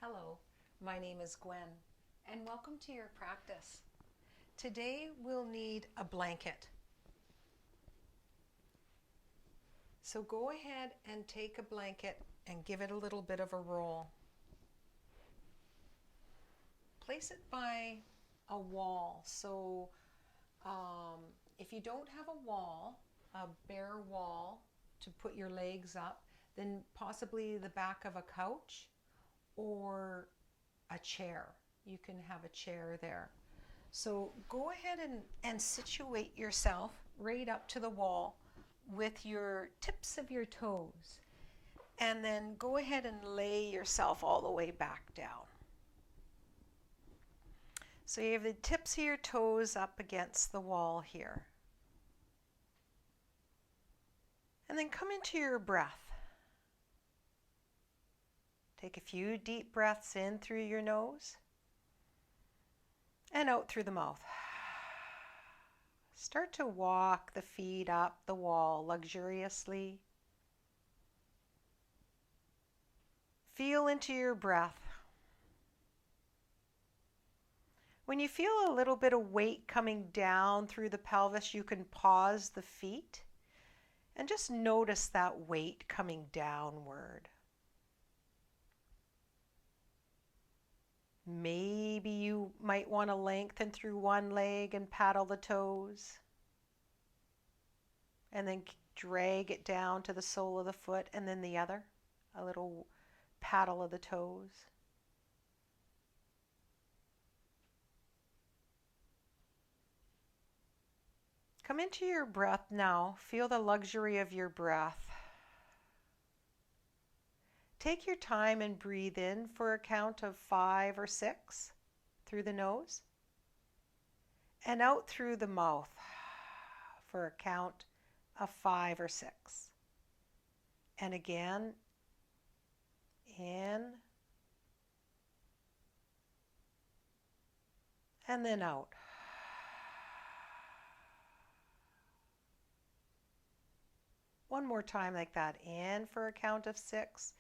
Hello, my name is Gwen, and welcome to your practice. Today we'll need a blanket. So go ahead and take a blanket and give it a little bit of a roll. Place it by a wall. So if you don't have a wall, a bare wall to put your legs up, then possibly the back of a couch or a chair. You can have a chair there. So go ahead and situate yourself right up to the wall with your tips of your toes. And then go ahead and lay yourself all the way back down. So you have the tips of your toes up against the wall here. And then come into your breath. Take a few deep breaths in through your nose and out through the mouth. Start to walk the feet up the wall luxuriously. Feel into your breath. When you feel a little bit of weight coming down through the pelvis, you can pause the feet and just notice that weight coming downward. Maybe you might want to lengthen through one leg and paddle the toes. And then drag it down to the sole of the foot and then the other. A little paddle of the toes. Come into your breath now. Feel the luxury of your breath. Take your time and breathe in for a count of 5 or 6 through the nose and out through the mouth for a count of 5 or 6. And again, in and then out. One more time like that. In for a count of 6.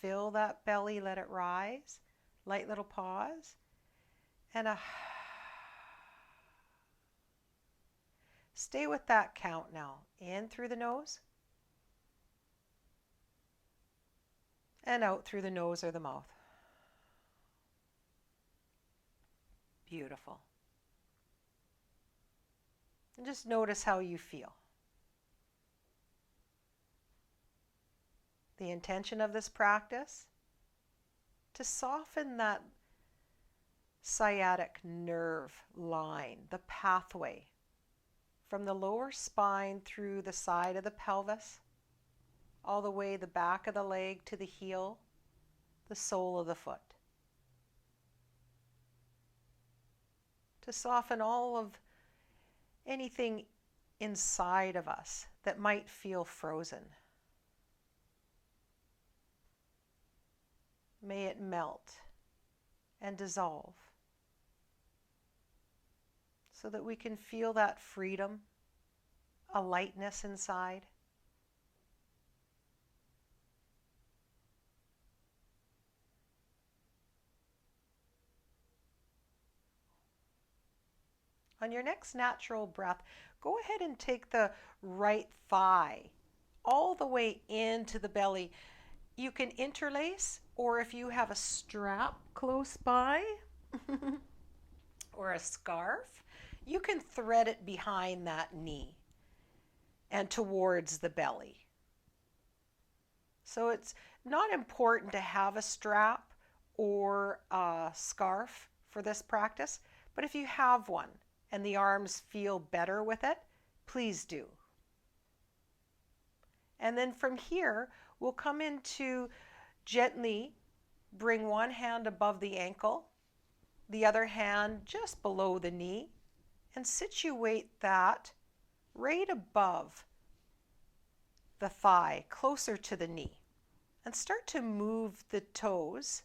Fill that belly, let it rise. Light little pause. And a. Stay with that count now. In through the nose. And out through the nose or the mouth. Beautiful. And just notice how you feel. The intention of this practice, to soften that sciatic nerve line, the pathway from the lower spine through the side of the pelvis, all the way the back of the leg to the heel, the sole of the foot. To soften all of anything inside of us that might feel frozen. May it melt and dissolve so that we can feel that freedom, a lightness inside. On your next natural breath, go ahead and take the right thigh all the way into the belly. You can interlace, or if you have a strap close by or a scarf, you can thread it behind that knee and towards the belly. So it's not important to have a strap or a scarf for this practice, but if you have one and the arms feel better with it, please do. And then from here, we'll come into gently bring one hand above the ankle, the other hand just below the knee, and situate that right above the thigh, closer to the knee. And start to move the toes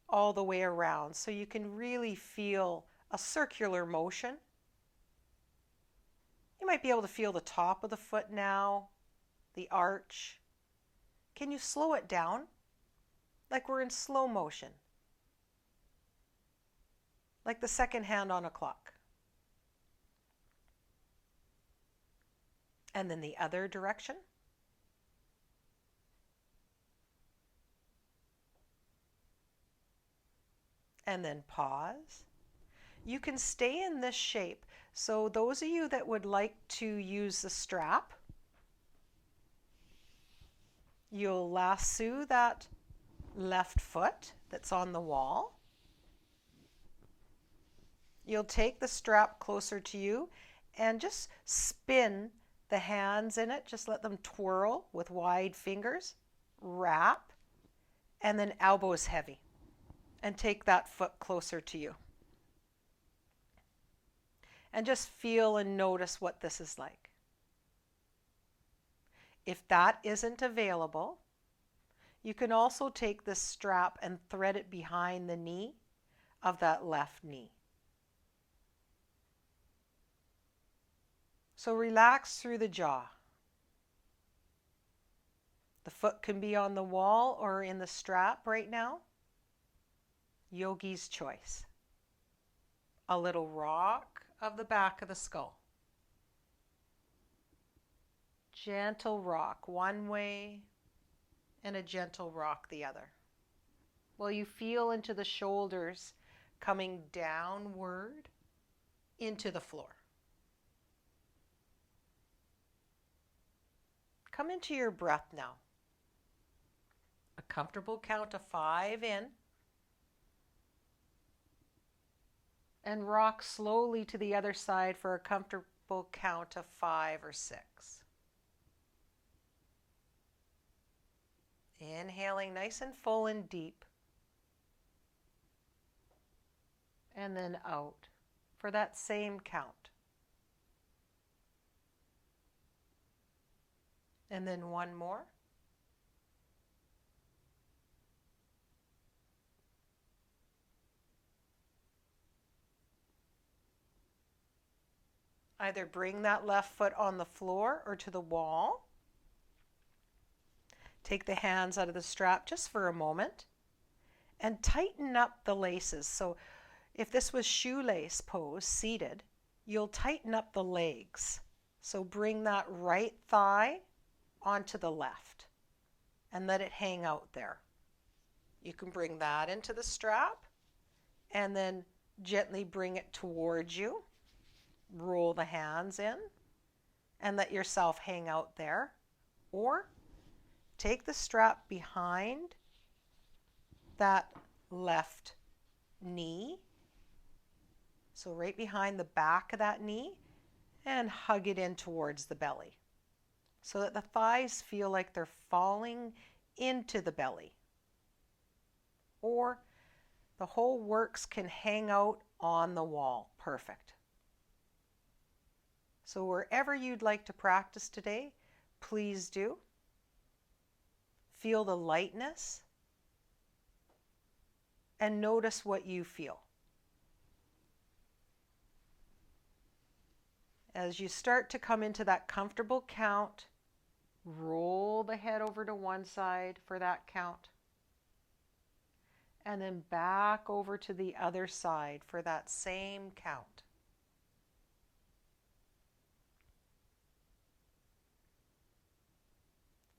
all the way around so you can really feel a circular motion. You might be able to feel the top of the foot now, the arch. Can you slow it down? like we're in slow motion, like the second hand on a clock. And then the other direction. And then pause. You can stay in this shape. So those of you that would like to use the strap, you'll lasso that left foot that's on the wall. You'll take the strap closer to you and just spin the hands in it. Just let them twirl with wide fingers. Wrap, and then elbows heavy. And take that foot closer to you. And just feel and notice what this is like. If that isn't available, you can also take this strap and thread it behind the knee of that left knee. So relax through the jaw. The foot can be on the wall or in the strap right now. Yogi's choice. A little rock of the back of the skull. Gentle rock one way and a gentle rock the other. While you feel into the shoulders coming downward into the floor. Come into your breath now. A comfortable count of 5 in. And rock slowly to the other side for a comfortable count of 5 or 6. Inhaling nice and full and deep. And then out for that same count. And then one more. Either bring that left foot on the floor or to the wall. Take the hands out of the strap just for a moment and tighten up the laces. So if this was shoelace pose, seated, you'll tighten up the legs. So bring that right thigh onto the left and let it hang out there. You can bring that into the strap and then gently bring it towards you. Roll the hands in and let yourself hang out there. Or take the strap behind that left knee. So right behind the back of that knee and hug it in towards the belly so that the thighs feel like they're falling into the belly. Or the whole works can hang out on the wall. Perfect. So wherever you'd like to practice today, please do. Feel the lightness and notice what you feel. As you start to come into that comfortable count, roll the head over to one side for that count. And then back over to the other side for that same count.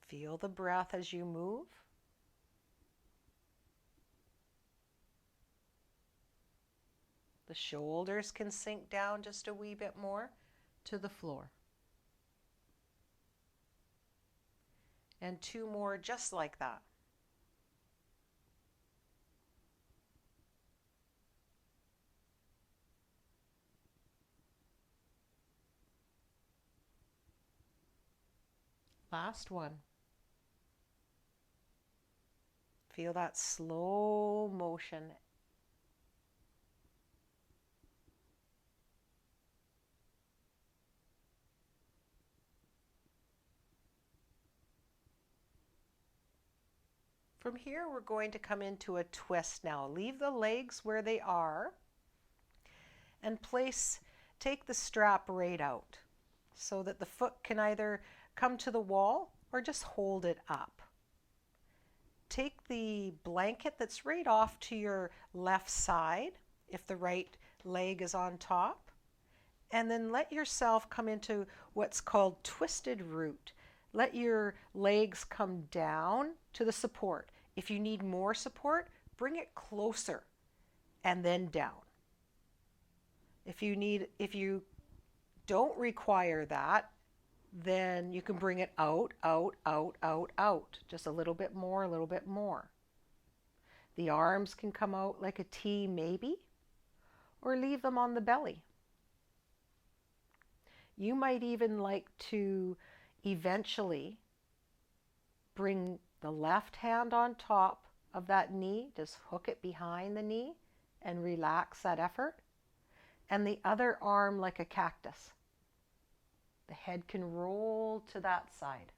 Feel the breath as you move. The shoulders can sink down just a wee bit more to the floor. And 2 more just like that. Last one. Feel that slow motion. From here, we're going to come into a twist now. Leave the legs where they are and take the strap right out so that the foot can either come to the wall or just hold it up. take the blanket that's right off to your left side, if the right leg is on top, and then let yourself come into what's called twisted root. Let your legs come down to the support. If you need more support, bring it closer and then down. If you don't require that, then you can bring it out, out, out, out, out. Just a little bit more, a little bit more. The arms can come out like a T maybe, or leave them on the belly. You might even like to eventually bring the left hand on top of that knee, just hook it behind the knee and relax that effort, and the other arm like a cactus. The head can roll to that side.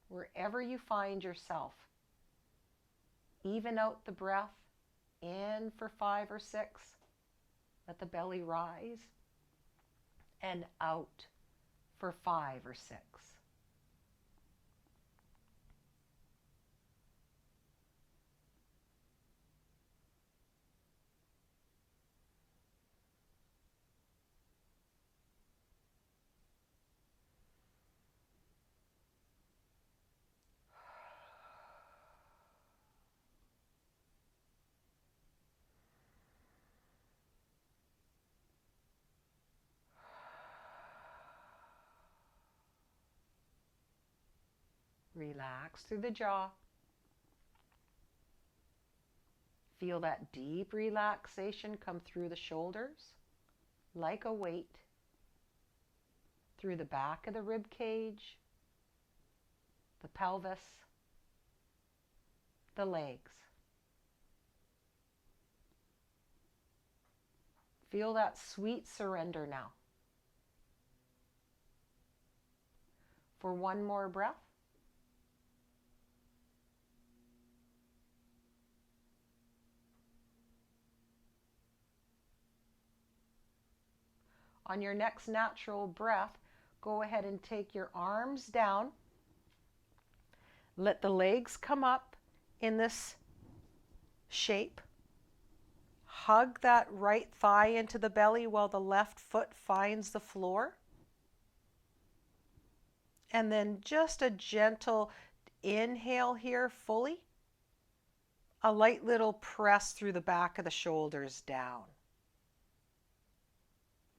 Wherever you find yourself, even out the breath, in for 5 or 6, let the belly rise, and out for 5 or 6. Relax through the jaw. Feel that deep relaxation come through the shoulders like a weight, through the back of the rib cage, the pelvis, the legs. Feel that sweet surrender now. For one more breath. On your next natural breath, go ahead and take your arms down. Let the legs come up in this shape. Hug that right thigh into the belly while the left foot finds the floor. And then just a gentle inhale here fully. A light little press through the back of the shoulders down.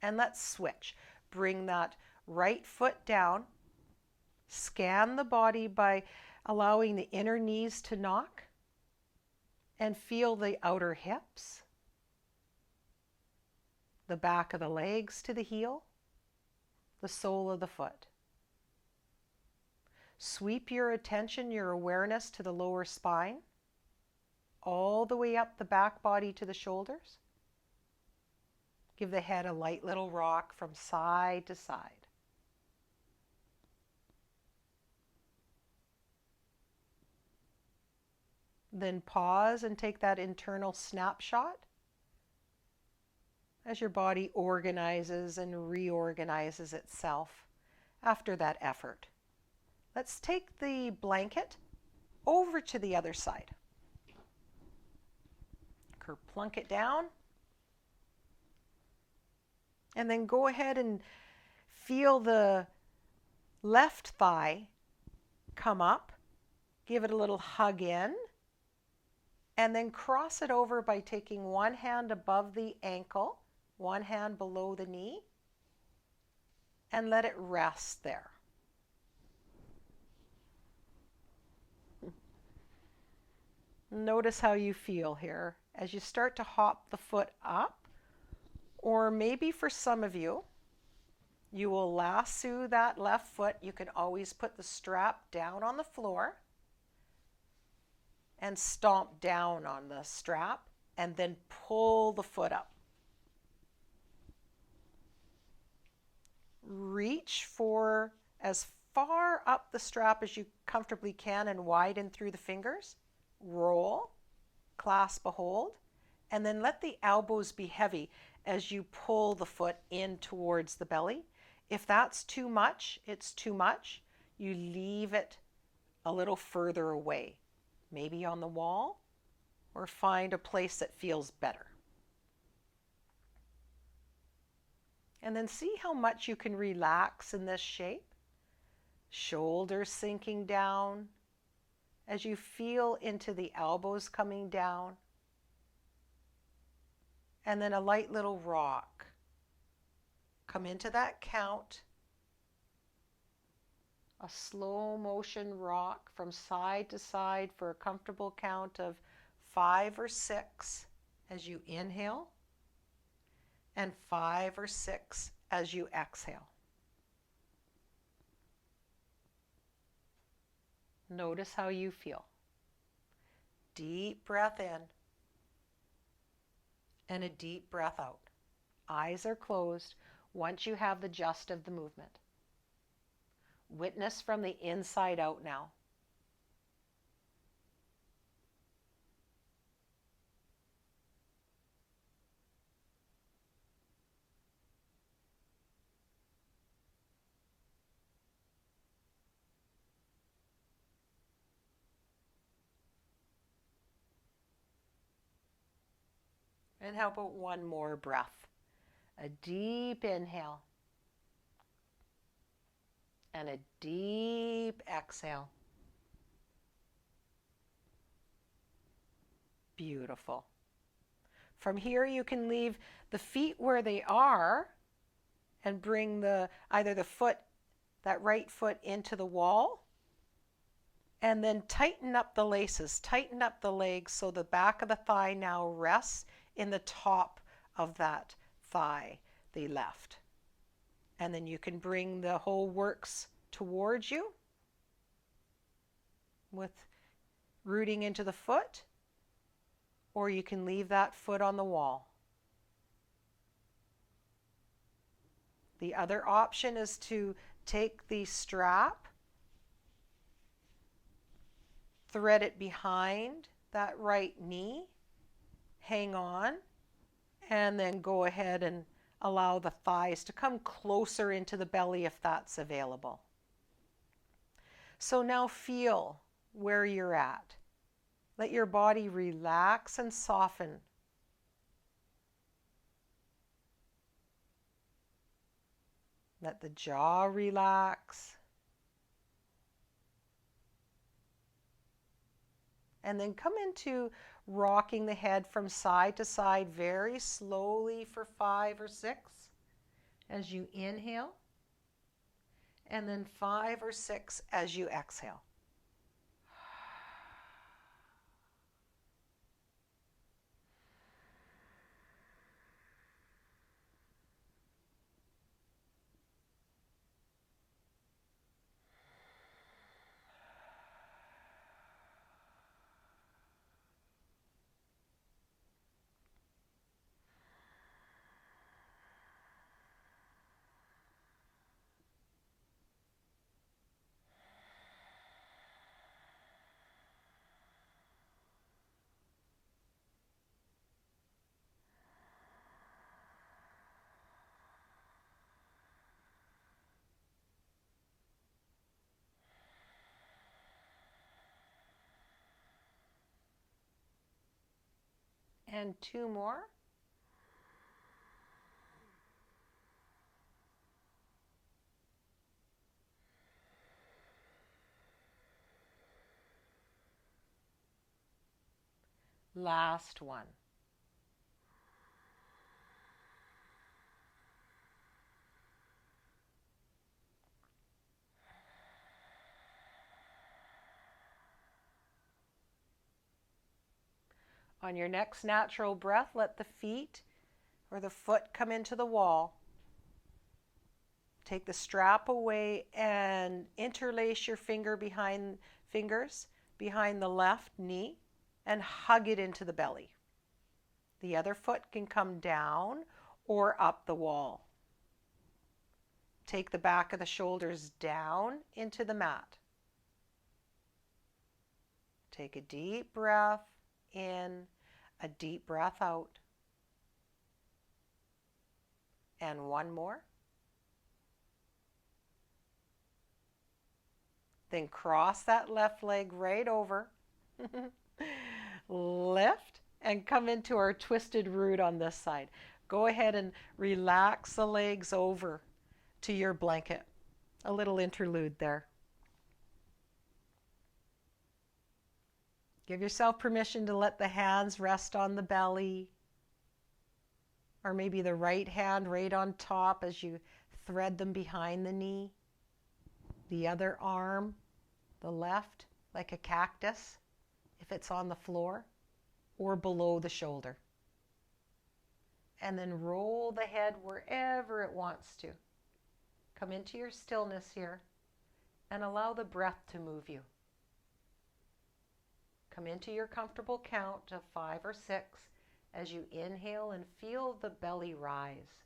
And let's switch. Bring that right foot down. Scan the body by allowing the inner knees to knock. And feel the outer hips. The back of the legs to the heel. The sole of the foot. Sweep your attention, your awareness to the lower spine. All the way up the back body to the shoulders. Give the head a light little rock from side to side. Then pause and take that internal snapshot as your body organizes and reorganizes itself after that effort. Let's take the blanket over to the other side. Plunk it down. And then go ahead and feel the left thigh come up. Give it a little hug in. And then cross it over by taking one hand above the ankle, one hand below the knee, and let it rest there. Notice how you feel here as you start to hop the foot up. Or maybe for some of you, you will lasso that left foot. You can always put the strap down on the floor and stomp down on the strap and then pull the foot up. Reach for as far up the strap as you comfortably can and widen through the fingers. Roll, clasp a hold, and then let the elbows be heavy as you pull the foot in towards the belly. If that's too much, it's too much. You leave it a little further away, maybe on the wall, or find a place that feels better. And then see how much you can relax in this shape. Shoulders sinking down as you feel into the elbows coming down. And then a light little rock. Come into that count. A slow motion rock from side to side for a comfortable count of 5 or 6 as you inhale, and 5 or 6 as you exhale. Notice how you feel. Deep breath in and a deep breath out. Eyes are closed once you have the gist of the movement. Witness from the inside out now. And how about one more breath? A deep inhale and a deep exhale. Beautiful. From here you can leave the feet where they are and bring either the foot, that right foot, into the wall, and then tighten up the laces, tighten up the legs so the back of the thigh now rests in the top of that thigh, the left. And then you can bring the whole works towards you with rooting into the foot, or you can leave that foot on the wall. The other option is to take the strap, thread it behind that right knee, hang on, and then go ahead and allow the thighs to come closer into the belly if that's available. So now feel where you're at. Let your body relax and soften. Let the jaw relax. And then come into rocking the head from side to side very slowly for 5 or 6 as you inhale, and then 5 or 6 as you exhale. And 2 more. Last one. On your next natural breath, let the feet or the foot come into the wall. Take the strap away and interlace your fingers behind the left knee and hug it into the belly. The other foot can come down or up the wall. Take the back of the shoulders down into the mat. Take a deep breath in, a deep breath out. And one more. Then cross that left leg right over. Lift and come into our twisted root on this side. Go ahead and relax the legs over to your blanket. A little interlude there. Give yourself permission to let the hands rest on the belly, or maybe the right hand right on top as you thread them behind the knee. The other arm, the left, like a cactus, if it's on the floor, or below the shoulder. And then roll the head wherever it wants to. Come into your stillness here and allow the breath to move you. Come into your comfortable count of 5 or 6 as you inhale and feel the belly rise.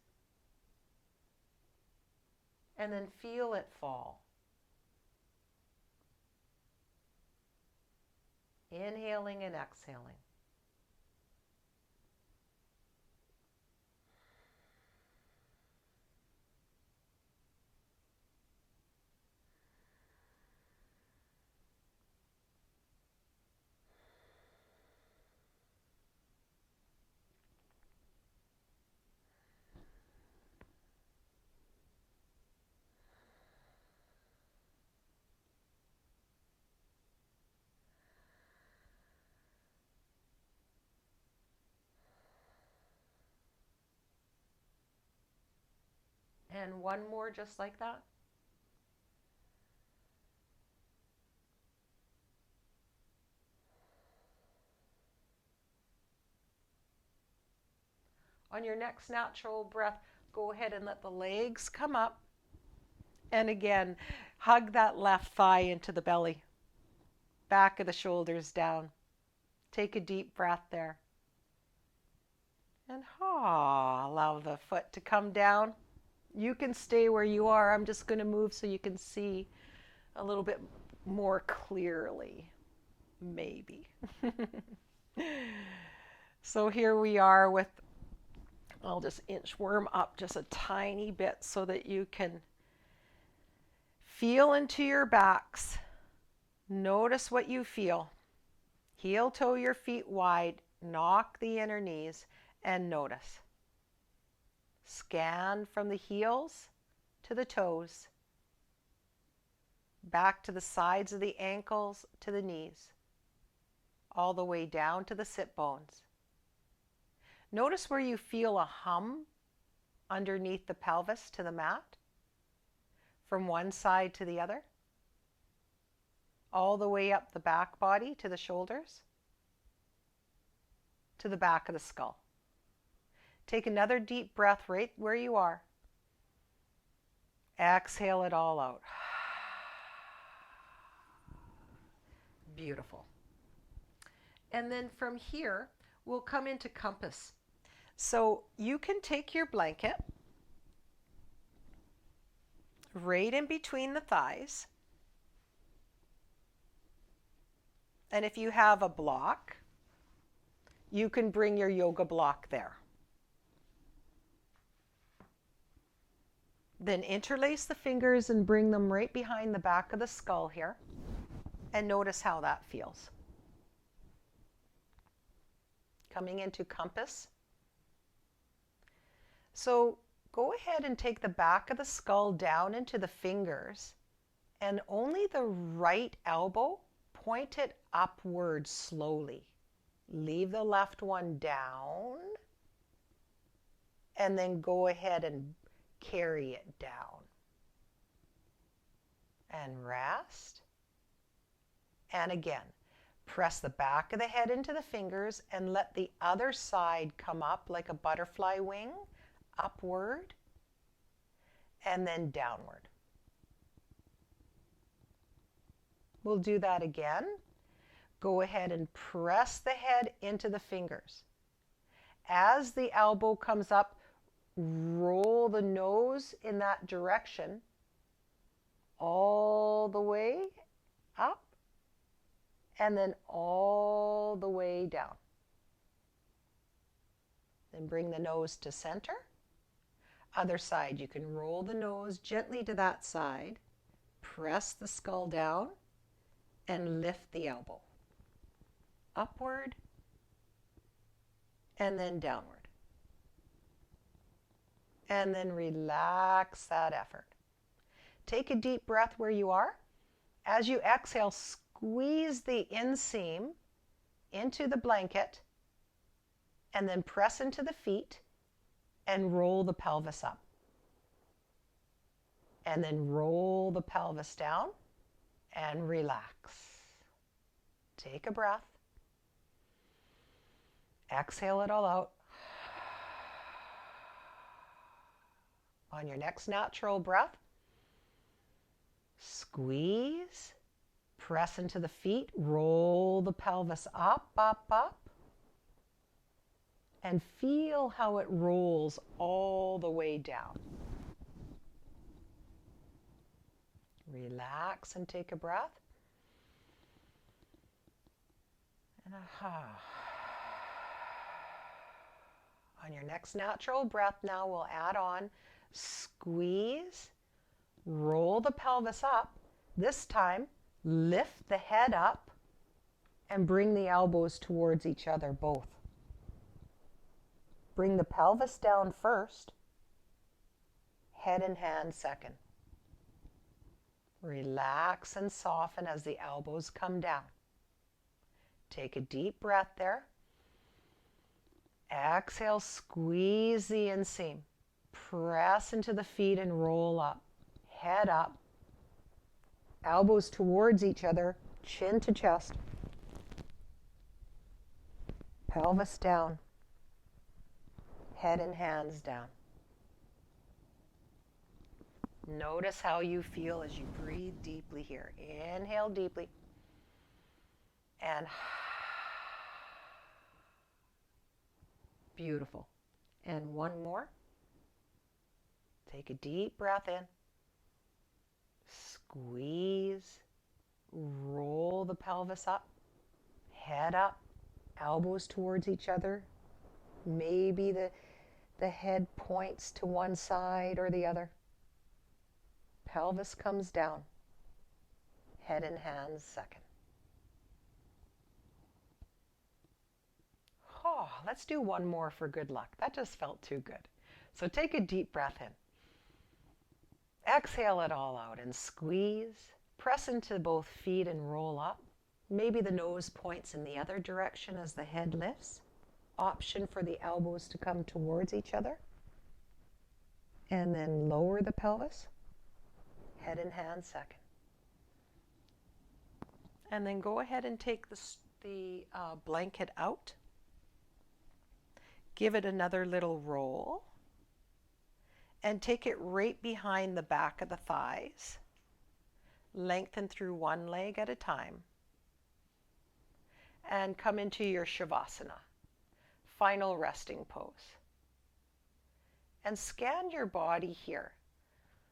And then feel it fall. Inhaling and exhaling. And one more just like that. On your next natural breath, go ahead and let the legs come up. And again, hug that left thigh into the belly. Back of the shoulders down. Take a deep breath there. And allow the foot to come down. You can stay where you are. I'm just going to move so you can see a little bit more clearly, maybe. So here we are with, I'll just inchworm up just a tiny bit so that you can feel into your backs. Notice what you feel. Heel toe your feet wide, knock the inner knees, and notice. Scan from the heels to the toes, back to the sides of the ankles to the knees, all the way down to the sit bones. Notice where you feel a hum underneath the pelvis to the mat, from one side to the other, all the way up the back body to the shoulders, to the back of the skull. Take another deep breath right where you are. Exhale it all out. Beautiful. And then from here, we'll come into compass. So you can take your blanket right in between the thighs. And if you have a block, you can bring your yoga block there. Then interlace the fingers and bring them right behind the back of the skull here. And notice how that feels. Coming into compass. So go ahead and take the back of the skull down into the fingers, and only the right elbow, point it upward slowly. Leave the left one down, and then go ahead and carry it down. And rest. And again, press the back of the head into the fingers and let the other side come up like a butterfly wing, upward, and then downward. We'll do that again. Go ahead and press the head into the fingers. As the elbow comes up, roll the nose in that direction all the way up and then all the way down. Then bring the nose to center. Other side, you can roll the nose gently to that side, press the skull down, and lift the elbow. Upward and then downward. And then relax that effort. Take a deep breath where you are. As you exhale, squeeze the inseam into the blanket and then press into the feet and roll the pelvis up. And then roll the pelvis down and relax. Take a breath. Exhale it all out. On your next natural breath, squeeze, press into the feet, roll the pelvis up, up, up, and feel how it rolls all the way down. Relax and take a breath. And on your next natural breath now, we'll add on squeeze, roll the pelvis up. This time, lift the head up and bring the elbows towards each other, both. Bring the pelvis down first, head and hand second. Relax and soften as the elbows come down. Take a deep breath there. Exhale, squeeze the inseam. Press into the feet and roll up. Head up. Elbows towards each other, chin to chest. Pelvis down. Head and hands down. Notice how you feel as you breathe deeply here. Inhale deeply. And beautiful. And one more. Take a deep breath in. Squeeze. Roll the pelvis up. Head up. Elbows towards each other. Maybe the head points to one side or the other. Pelvis comes down. Head and hands second. Oh, let's do one more for good luck. That just felt too good. So take a deep breath in. Exhale it all out and squeeze. Press into both feet and roll up. Maybe the nose points in the other direction as the head lifts. Option for the elbows to come towards each other. And then lower the pelvis. Head and hands second. And then go ahead and take the blanket out. Give it another little roll. And take it right behind the back of the thighs. Lengthen through one leg at a time. And come into your Shavasana, final resting pose. And scan your body here.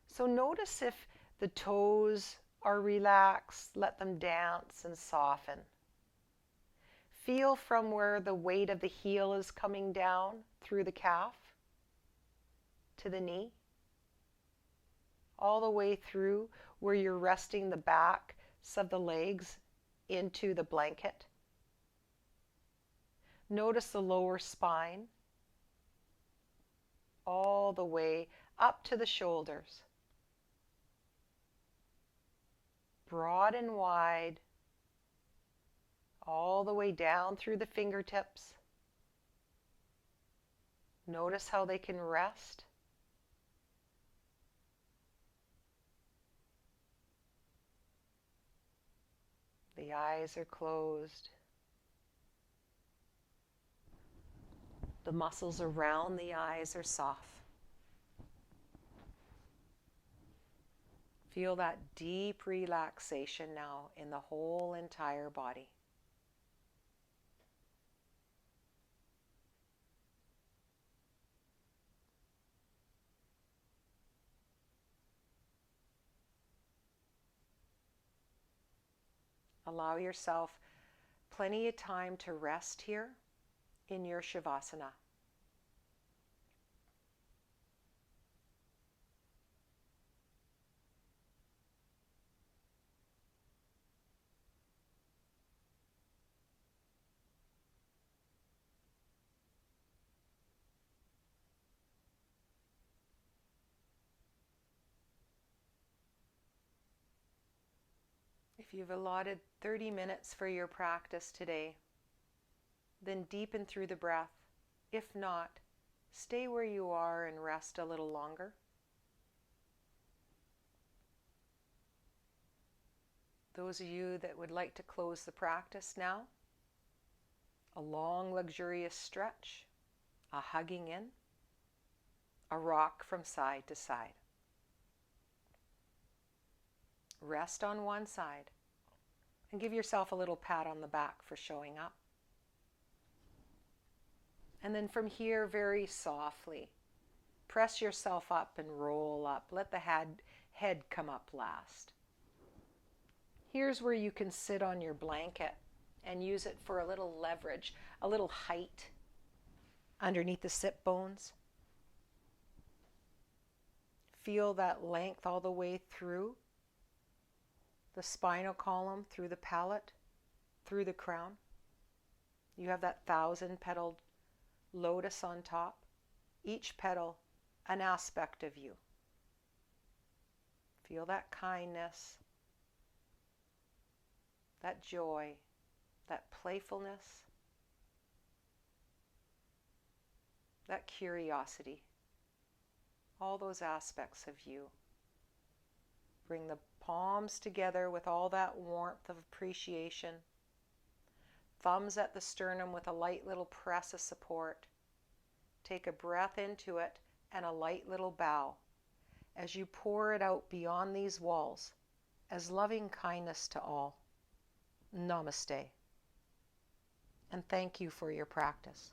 So notice if the toes are relaxed, let them dance and soften. Feel from where the weight of the heel is coming down through the calf to the knee, all the way through where you're resting the backs of the legs into the blanket. Notice the lower spine, all the way up to the shoulders. Broad and wide, all the way down through the fingertips. Notice how they can rest. The eyes are closed. The muscles around the eyes are soft. Feel that deep relaxation now in the whole entire body. Allow yourself plenty of time to rest here in your Shavasana. If you've allotted 30 minutes for your practice today, then deepen through the breath. If not, stay where you are and rest a little longer. Those of you that would like to close the practice now, a long, luxurious stretch, a hugging in, a rock from side to side. Rest on one side and give yourself a little pat on the back for showing up. And then from here, very softly, press yourself up and roll up. Let the head come up last. Here's where you can sit on your blanket and use it for a little leverage, a little height underneath the sit bones. Feel that length all the way through the spinal column, through the palate, through the crown. You have that 1,000-petaled lotus on top. Each petal, an aspect of you. Feel that kindness, that joy, that playfulness, that curiosity. All those aspects of you. Bring the palms together with all that warmth of appreciation. Thumbs at the sternum with a light little press of support. Take a breath into it and a light little bow as you pour it out beyond these walls as loving kindness to all. Namaste. And thank you for your practice.